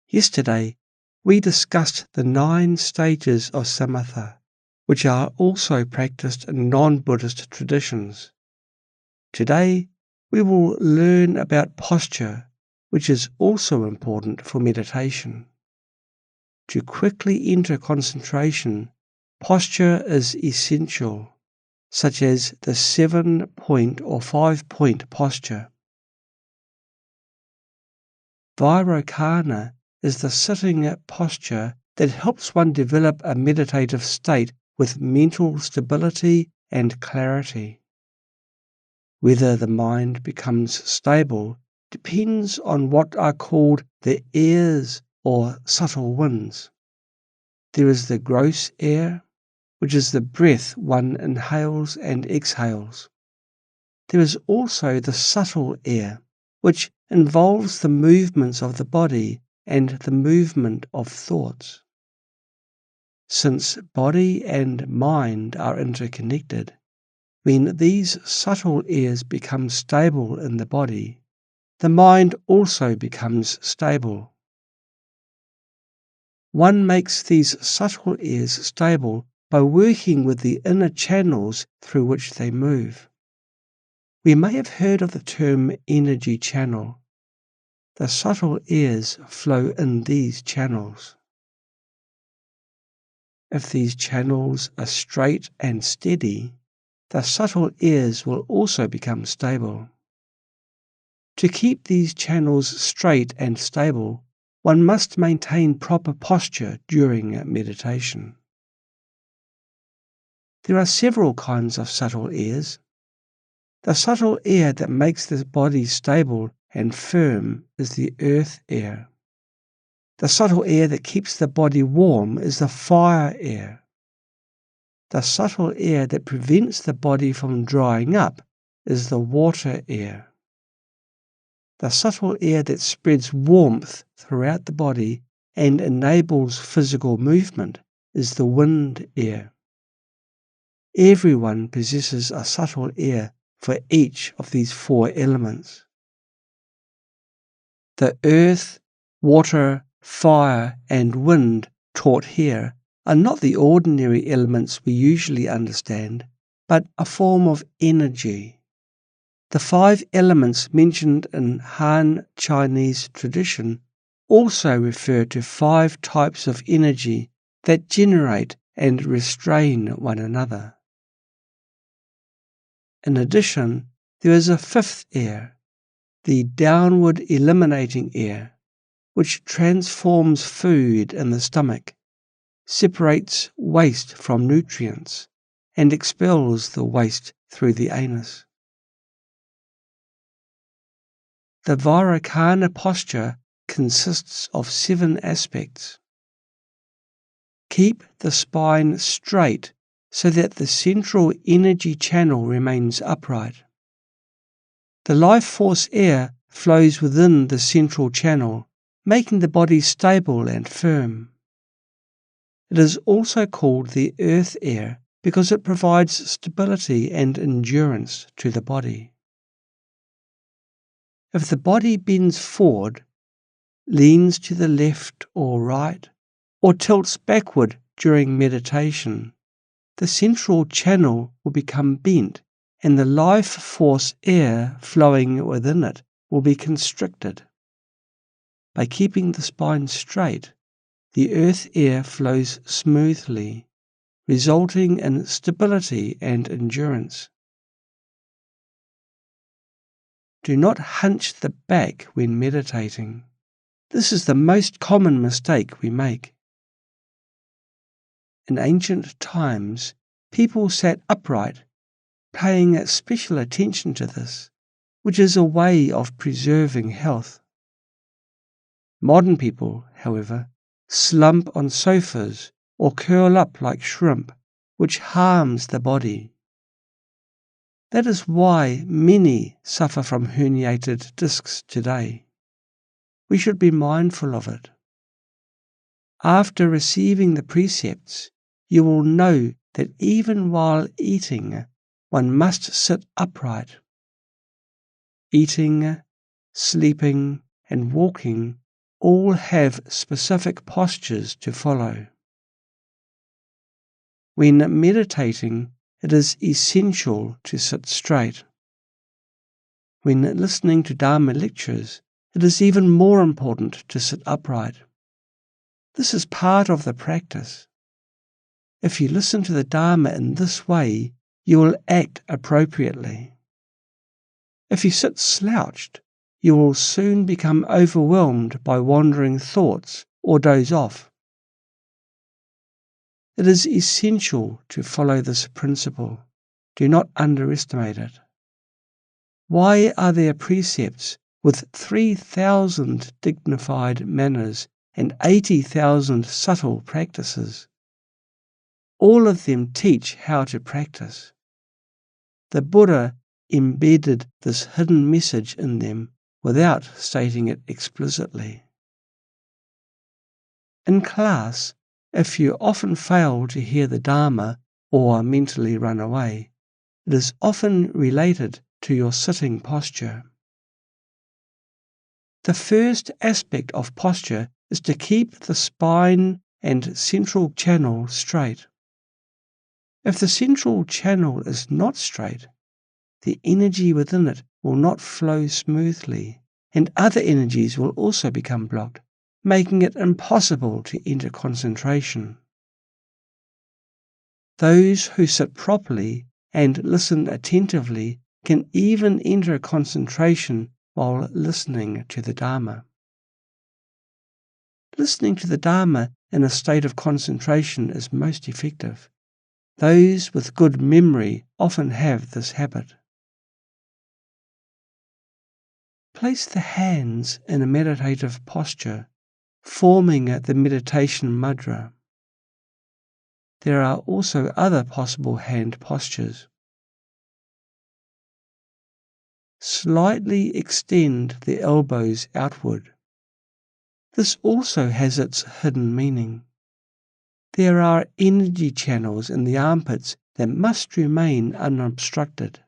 Yesterday, we discussed the 9 stages of Samatha, which are also practiced in non-Buddhist traditions. Today, we will learn about posture, which is also important for meditation. To quickly enter concentration, posture is essential, such as the 7-point or 5-point posture. Vairocana is the sitting posture that helps one develop a meditative state with mental stability and clarity. Whether the mind becomes stable depends on what are called the airs or subtle winds. There is the gross air, which is the breath one inhales and exhales. There is also the subtle air, which involves the movements of the body and the movement of thoughts. Since body and mind are interconnected, when these subtle airs become stable in the body, the mind also becomes stable. One makes these subtle airs stable by working with the inner channels through which they move. We may have heard of the term energy channel. The subtle airs flow in these channels. If these channels are straight and steady, the subtle airs will also become stable. To keep these channels straight and stable, one must maintain proper posture during meditation. There are several kinds of subtle airs. The subtle air that makes the body stable and firm is the earth air. The subtle air that keeps the body warm is the fire air. The subtle air that prevents the body from drying up is the water air. The subtle air that spreads warmth throughout the body and enables physical movement is the wind air. Everyone possesses a subtle air for each of these 4 elements. The earth, water, fire, and wind taught here are not the ordinary elements we usually understand, but a form of energy. The 5 elements mentioned in Han Chinese tradition also refer to 5 types of energy that generate and restrain one another. In addition, there is a 5th air, the downward eliminating air, which transforms food in the stomach, separates waste from nutrients, and expels the waste through the anus. The Vairocana posture consists of 7 aspects. Keep the spine straight so that the central energy channel remains upright. The life force air flows within the central channel, making the body stable and firm. It is also called the earth air because it provides stability and endurance to the body. If the body bends forward, leans to the left or right, or tilts backward during meditation, the central channel will become bent and the life force air flowing within it will be constricted. By keeping the spine straight, the earth air flows smoothly, resulting in stability and endurance. Do not hunch the back when meditating. This is the most common mistake we make. In ancient times, people sat upright, paying special attention to this, which is a way of preserving health. Modern people, however, slump on sofas or curl up like shrimp, which harms the body. That is why many suffer from herniated discs today. We should be mindful of it. After receiving the precepts, you will know that even while eating, one must sit upright. Eating, sleeping, and walking all have specific postures to follow. When meditating, it is essential to sit straight. When listening to Dharma lectures, it is even more important to sit upright. This is part of the practice. If you listen to the Dharma in this way, you will act appropriately. If you sit slouched, you will soon become overwhelmed by wandering thoughts or doze off. It is essential to follow this principle. Do not underestimate it. Why are there precepts with 3,000 dignified manners and 80,000 subtle practices? All of them teach how to practice. The Buddha embedded this hidden message in them without stating it explicitly. In class, if you often fail to hear the Dharma or mentally run away, it is often related to your sitting posture. The first aspect of posture is to keep the spine and central channel straight. If the central channel is not straight, the energy within it will not flow smoothly, and other energies will also become blocked, making it impossible to enter concentration. Those who sit properly and listen attentively can even enter concentration while listening to the Dharma. Listening to the Dharma in a state of concentration is most effective. Those with good memory often have this habit. Place the hands in a meditative posture, forming the meditation mudra. There are also other possible hand postures. Slightly extend the elbows outward. This also has its hidden meaning. There are energy channels in the armpits that must remain unobstructed.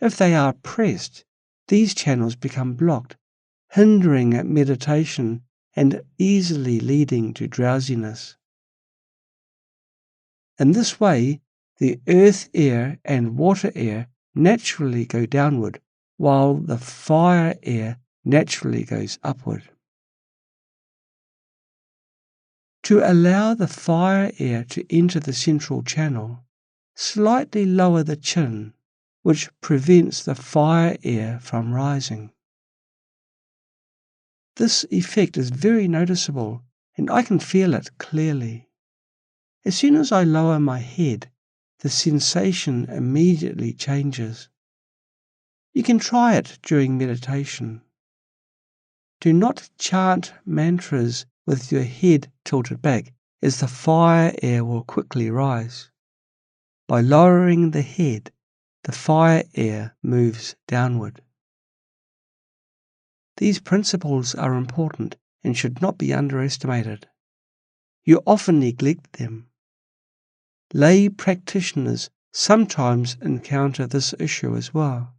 If they are pressed, these channels become blocked, hindering meditation and easily leading to drowsiness. In this way, the earth air and water air naturally go downward, while the fire air naturally goes upward. To allow the fire air to enter the central channel, slightly lower the chin, which prevents the fire air from rising. This effect is very noticeable, and I can feel it clearly. As soon as I lower my head, the sensation immediately changes. You can try it during meditation. Do not chant mantras with your head tilted back, as the fire air will quickly rise. By lowering the head, the fire air moves downward. These principles are important and should not be underestimated. You often neglect them. Lay practitioners sometimes encounter this issue as well.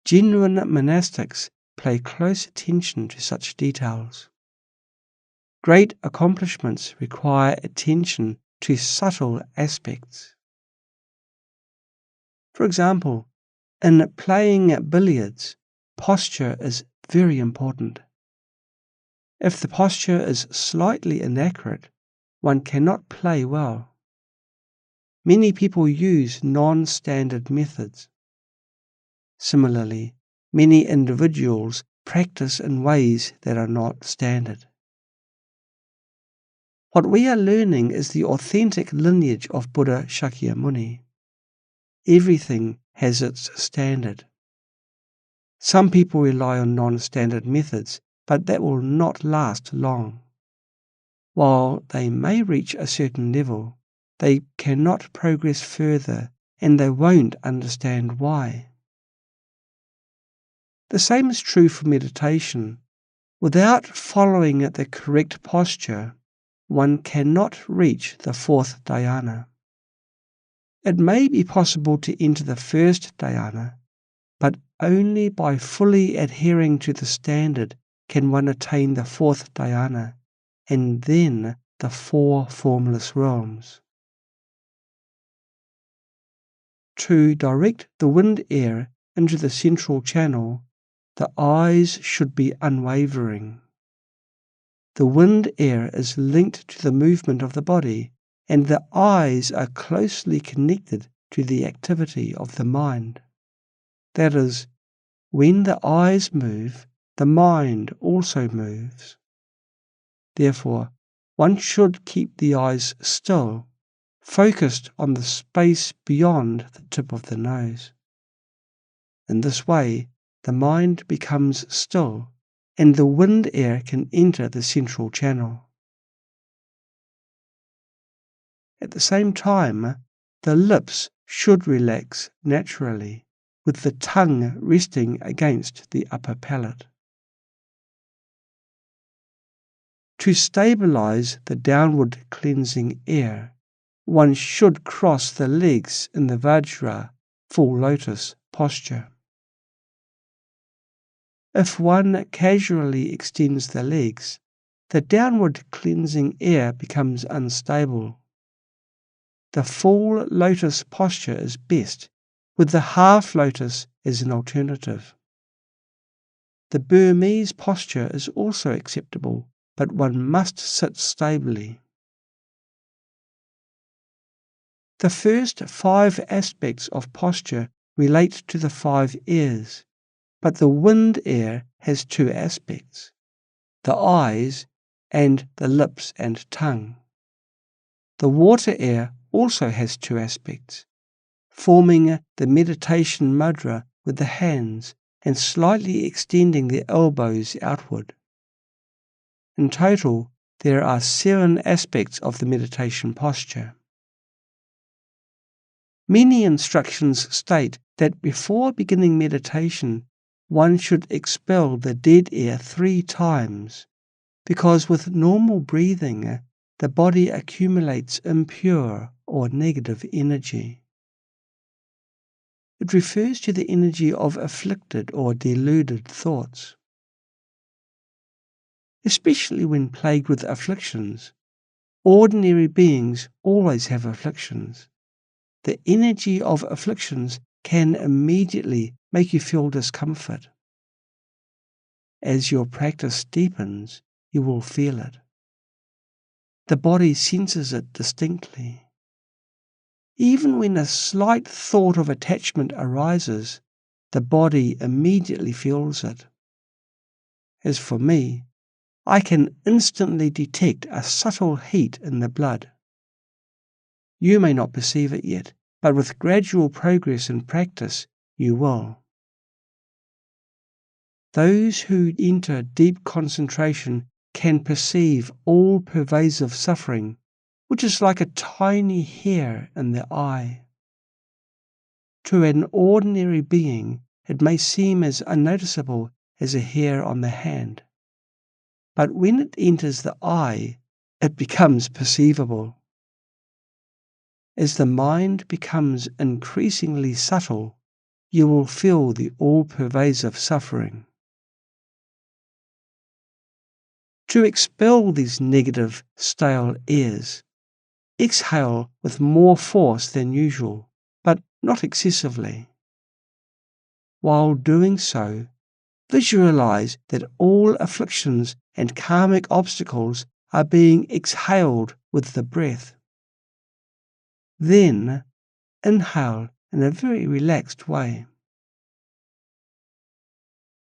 Genuine monastics pay close attention to such details. Great accomplishments require attention to subtle aspects. For example, in playing billiards, posture is very important. If the posture is slightly inaccurate, one cannot play well. Many people use non-standard methods. Similarly, many individuals practice in ways that are not standard. What we are learning is the authentic lineage of Buddha Shakyamuni. Everything has its standard. Some people rely on non-standard methods, but that will not last long. While they may reach a certain level, they cannot progress further, and they won't understand why. The same is true for meditation. Without following the correct posture, one cannot reach the fourth dhyana. It may be possible to enter the first dhyana, but only by fully adhering to the standard can one attain the fourth dhyana, and then the 4 formless realms. To direct the wind air into the central channel, the eyes should be unwavering. The wind air is linked to the movement of the body, and the eyes are closely connected to the activity of the mind. That is, when the eyes move, the mind also moves. Therefore, one should keep the eyes still, focused on the space beyond the tip of the nose. In this way, the mind becomes still, and the wind air can enter the central channel. At the same time, the lips should relax naturally, with the tongue resting against the upper palate. To stabilize the downward cleansing air, one should cross the legs in the Vajra, full lotus posture. If one casually extends the legs, the downward cleansing air becomes unstable. The full lotus posture is best, with the half lotus as an alternative. The Burmese posture is also acceptable, but one must sit stably. The first 5 aspects of posture relate to the 5 airs, but the wind air has 2 aspects, the eyes and the lips and tongue. The water air also has 2 aspects, forming the meditation mudra with the hands and slightly extending the elbows outward. In total, there are 7 aspects of the meditation posture. Many instructions state that before beginning meditation, one should expel the dead air 3 times, because with normal breathing, the body accumulates impure or negative energy. It refers to the energy of afflicted or deluded thoughts. Especially when plagued with afflictions, ordinary beings always have afflictions. The energy of afflictions can immediately make you feel discomfort. As your practice deepens, you will feel it. The body senses it distinctly. Even when a slight thought of attachment arises, the body immediately feels it. As for me, I can instantly detect a subtle heat in the blood. You may not perceive it yet, but with gradual progress in practice, you will. Those who enter deep concentration can perceive all-pervasive suffering, which is like a tiny hair in the eye. To an ordinary being, it may seem as unnoticeable as a hair on the hand. But when it enters the eye, it becomes perceivable. As the mind becomes increasingly subtle, you will feel the all-pervasive suffering. To expel these negative, stale airs, exhale with more force than usual, but not excessively. While doing so, visualize that all afflictions and karmic obstacles are being exhaled with the breath. Then, inhale in a very relaxed way.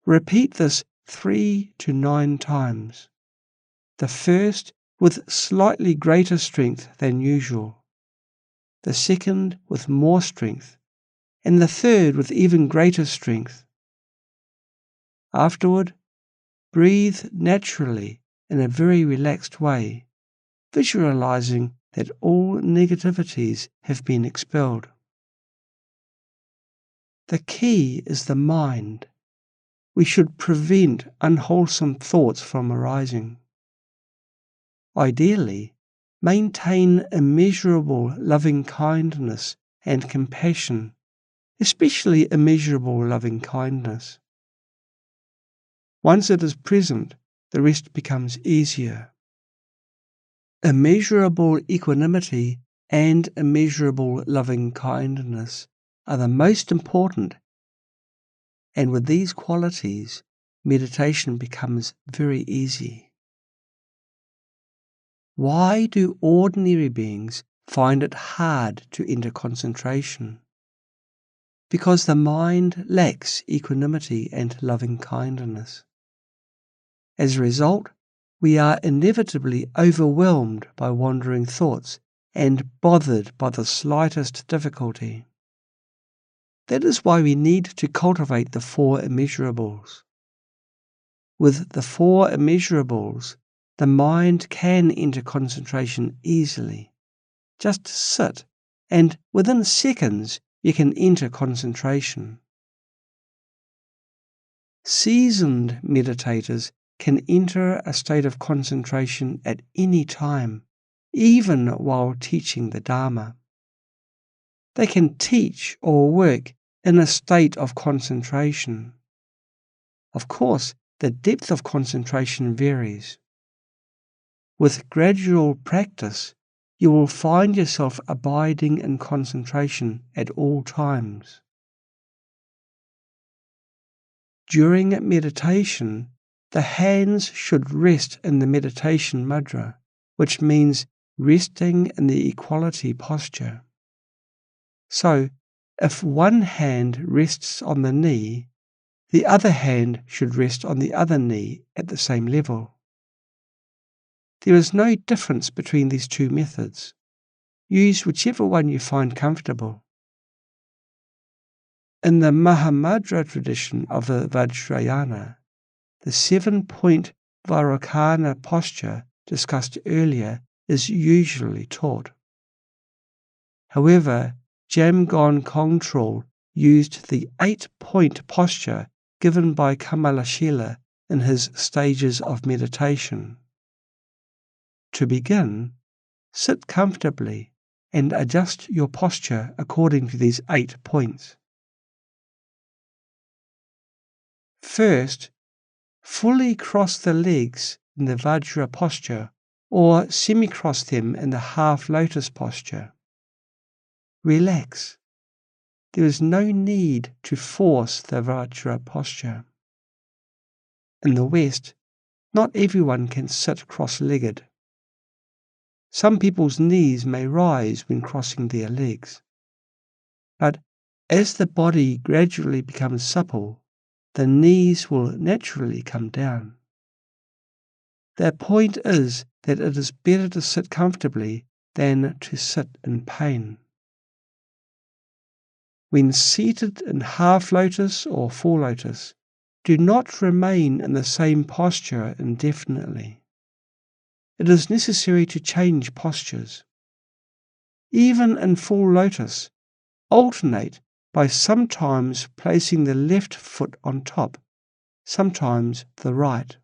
Repeat this 3 to 9 times. The first with slightly greater strength than usual, the second with more strength, and the third with even greater strength. Afterward, breathe naturally in a very relaxed way, visualizing that all negativities have been expelled. The key is the mind. We should prevent unwholesome thoughts from arising. Ideally, maintain immeasurable loving-kindness and compassion, especially immeasurable loving-kindness. Once it is present, the rest becomes easier. Immeasurable equanimity and immeasurable loving-kindness are the most important, and with these qualities, meditation becomes very easy. Why do ordinary beings find it hard to enter concentration? Because the mind lacks equanimity and loving-kindness. As a result, we are inevitably overwhelmed by wandering thoughts and bothered by the slightest difficulty. That is why we need to cultivate the four immeasurables. With the four immeasurables, the mind can enter concentration easily. Just sit, and within seconds you can enter concentration. Seasoned meditators can enter a state of concentration at any time, even while teaching the Dharma. They can teach or work in a state of concentration. Of course, the depth of concentration varies. With gradual practice, you will find yourself abiding in concentration at all times. During meditation, the hands should rest in the meditation mudra, which means resting in the equality posture. So, if one hand rests on the knee, the other hand should rest on the other knee at the same level. There is no difference between these two methods. Use whichever one you find comfortable. In the Mahamudra tradition of the Vajrayana, the 7-point Vairocana posture discussed earlier is usually taught. However, Jamgon Kongtrul used the 8-point posture given by Kamalashila in his stages of meditation. To begin, sit comfortably and adjust your posture according to these 8 points. First, fully cross the legs in the Vajra posture or semi-cross them in the half lotus posture. Relax. There is no need to force the Vajra posture. In the West, not everyone can sit cross-legged. Some people's knees may rise when crossing their legs. But as the body gradually becomes supple, the knees will naturally come down. The point is that it is better to sit comfortably than to sit in pain. When seated in half lotus or full lotus, do not remain in the same posture indefinitely. It is necessary to change postures. Even in full lotus, alternate by sometimes placing the left foot on top, sometimes the right.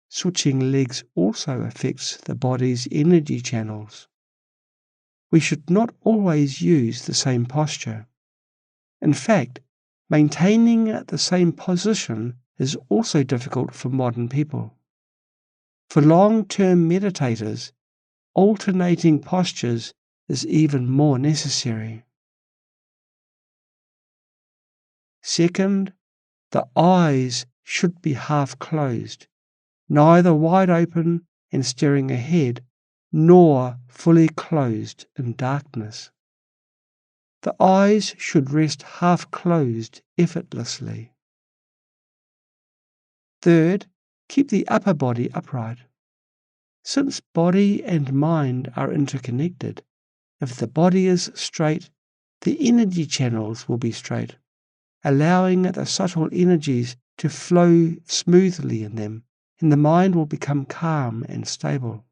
Switching legs also affects the body's energy channels. We should not always use the same posture. In fact, maintaining the same position is also difficult for modern people. For long-term meditators, alternating postures is even more necessary. Second, the eyes should be half closed, neither wide open and staring ahead, nor fully closed in darkness. The eyes should rest half closed effortlessly. Third, keep the upper body upright. Since body and mind are interconnected, if the body is straight, the energy channels will be straight, allowing the subtle energies to flow smoothly in them, and the mind will become calm and stable.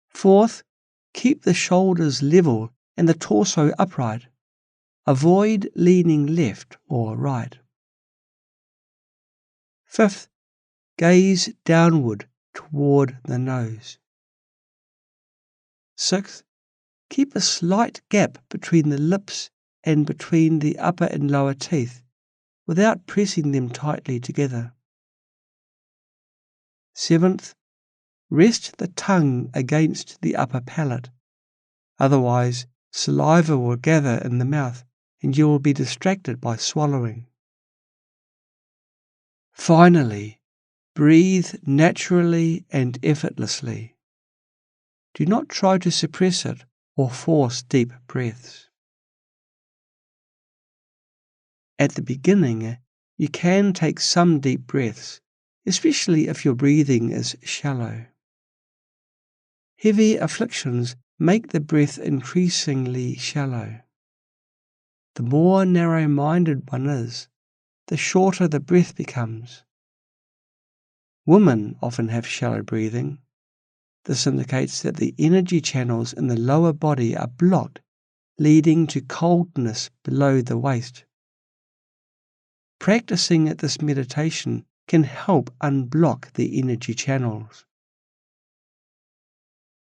Fourth, keep the shoulders level and the torso upright. Avoid leaning left or right. Fifth, gaze downward toward the nose. Sixth, keep a slight gap between the lips and between the upper and lower teeth, without pressing them tightly together. 7th, rest the tongue against the upper palate. Otherwise, saliva will gather in the mouth and you will be distracted by swallowing. Finally, breathe naturally and effortlessly. Do not try to suppress it or force deep breaths. At the beginning, you can take some deep breaths, especially if your breathing is shallow. Heavy afflictions make the breath increasingly shallow. The more narrow-minded one is, the shorter the breath becomes. Women often have shallow breathing. This indicates that the energy channels in the lower body are blocked, leading to coldness below the waist. Practicing this meditation can help unblock the energy channels.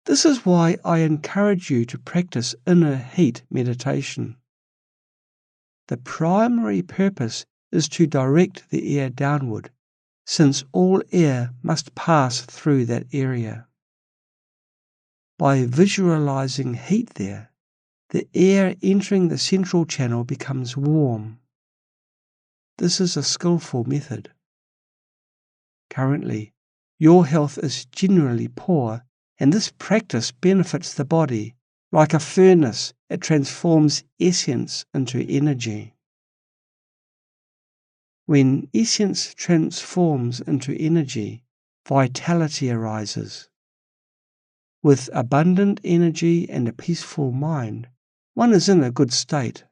This is why I encourage you to practice inner heat meditation. The primary purpose is to direct the air downward, since all air must pass through that area. By visualizing heat there, the air entering the central channel becomes warm. This is a skillful method. Currently, your health is generally poor, and this practice benefits the body. Like a furnace, it transforms essence into energy. When essence transforms into energy, vitality arises. With abundant energy and a peaceful mind, one is in a good state.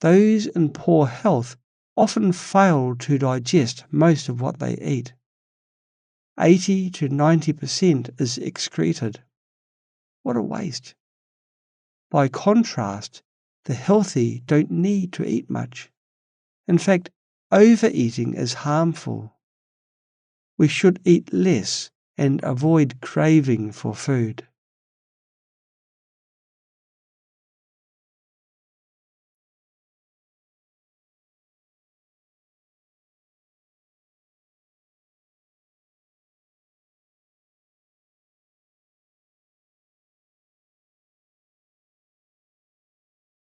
Those in poor health often fail to digest most of what they eat. 80 to 90% is excreted. What a waste. By contrast, the healthy don't need to eat much. In fact, overeating is harmful. We should eat less and avoid craving for food.